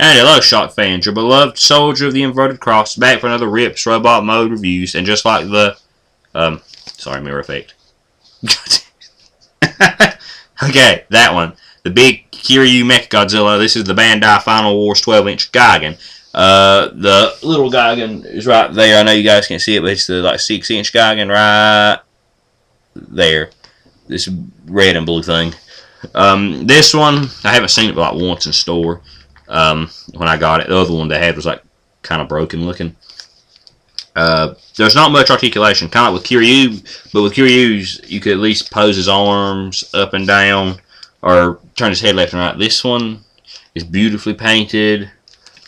And hello, Shock fans, your beloved soldier of the inverted cross, back for another Rips Robot Mode reviews, and just like the, sorry, mirror effect. Okay, that one. The big Kiryu Mechagodzilla. This is the Bandai Final Wars 12-inch Gigan. The little Gigan is right there. I know you guys can't see it, but it's the like 6-inch Gigan right there. This red and blue thing. This one, I haven't seen it but like once in store. When I got it, the other one they had was like kind of broken looking. There's not much articulation, kind of like with Kiryu, but with Kiryu's you could at least pose his arms up and down or turn his head left and right. This one is beautifully painted,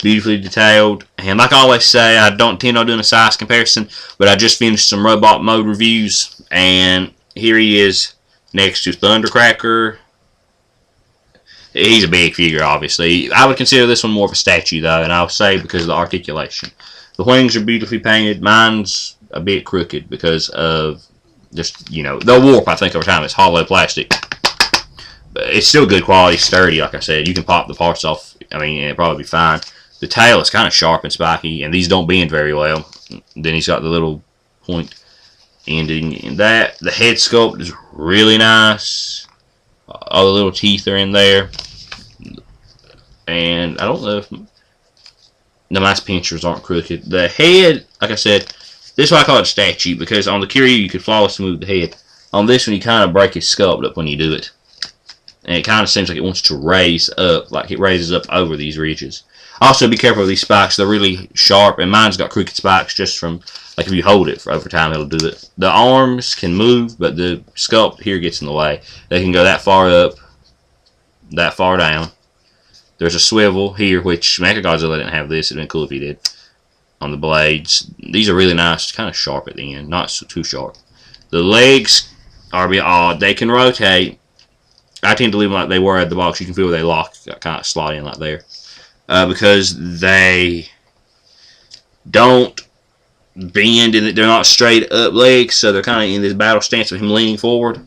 beautifully detailed, and like I always say, I don't intend on doing a size comparison, but I just finished some robot mode reviews, and here he is next to Thundercracker. He's a big figure, obviously. I would consider this one more of a statue, though, and I'll say because of the articulation. The wings are beautifully painted. Mine's a bit crooked because of just, you know, they'll warp, I think, over time. It's hollow plastic. But it's still good quality, sturdy, like I said. You can pop the parts off. I mean, it'll probably be fine. The tail is kind of sharp and spiky, and these don't bend very well. Then he's got the little point ending in that. The head sculpt is really nice. All the little teeth are in there. And I don't know if the mouse pinchers aren't crooked. The head, like I said, this is why I call it a statue, because on the Kiryu you could flawlessly move the head. On this one you kind of break his sculpt up when you do it. And it kind of seems like it wants to raise up, like it raises up over these ridges. Also be careful with these spikes, they're really sharp, and mine's got crooked spikes just from, like if you hold it for over time it'll do it. The arms can move, but the sculpt here gets in the way. They can go that far up, that far down. There's a swivel here, which Mechagodzilla didn't have this. It'd been cool if he did. On the blades. These are really nice. Kind of sharp at the end. Not too sharp. The legs are a bit odd. They can rotate. I tend to leave them like they were at the box. You can feel where they lock. Kind of slot in like there. Because they don't bend. And they're not straight up legs. So they're kind of in this battle stance of him leaning forward.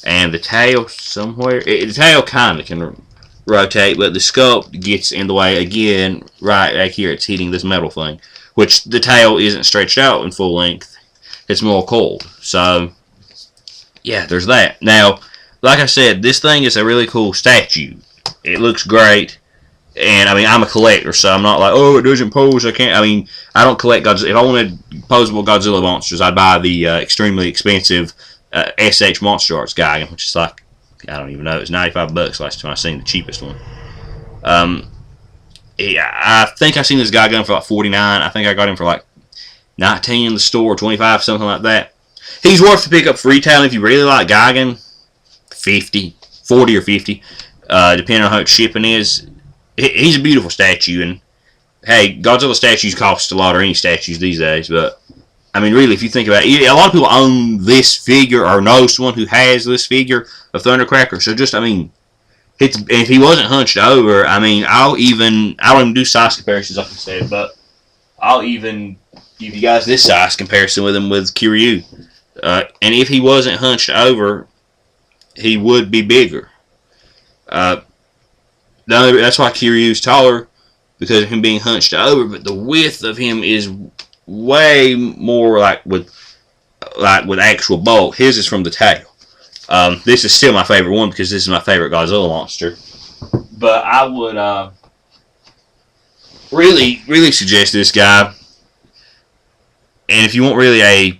And the tail somewhere. The tail kind of can rotate, but the sculpt gets in the way again. Right back here it's hitting this metal thing, which the tail isn't stretched out in full length, it's more coiled. So yeah, there's that. Now like I said, this thing is a really cool statue. It looks great, and I mean I'm a collector, so I'm not like, oh, it doesn't pose, I can't. I mean, I don't collect Godzilla. If I wanted posable Godzilla monsters, I'd buy the extremely expensive SH Monster Arts Gigan, which is like, I don't even know, it's 95 bucks last time I seen the cheapest one. Yeah, I think I seen this Gigan for like 49. I think I got him for like 19 in the store, 25, something like that. He's worth the pickup for retail if you really like Gigan. 40 or 50, depending on how much shipping is. He's a beautiful statue, and hey, Godzilla statues cost a lot, or any statues these days, but I mean, really, if you think about it, a lot of people own this figure or know someone who has this figure of Thundercracker. So just, I mean, if he wasn't hunched over, I mean, I don't even do size comparisons, like I said, but I'll even give you guys this size comparison with him with Kiryu. And if he wasn't hunched over, he would be bigger. That's why Kiryu's taller, because of him being hunched over, but the width of him is way more like with actual bulk. His is from the tail. This is still my favorite one because this is my favorite Godzilla monster. But I would really suggest this guy. And if you want really a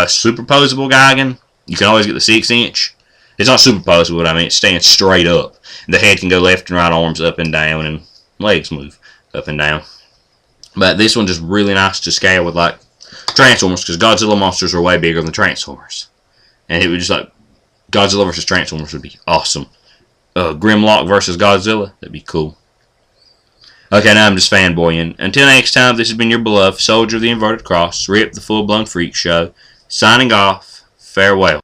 superposable Gigan, you can always get the 6-inch. It's not superposable, but I mean it stands straight up. The head can go left and right, arms up and down, and legs move up and down. But this one just really nice to scale with like Transformers, because Godzilla monsters are way bigger than Transformers. And it would just like Godzilla versus Transformers would be awesome. Grimlock versus Godzilla, that'd be cool. Okay, now I'm just fanboying. Until next time, this has been your beloved Soldier of the Inverted Cross, Rip the Full Blown Freak Show, signing off. Farewell.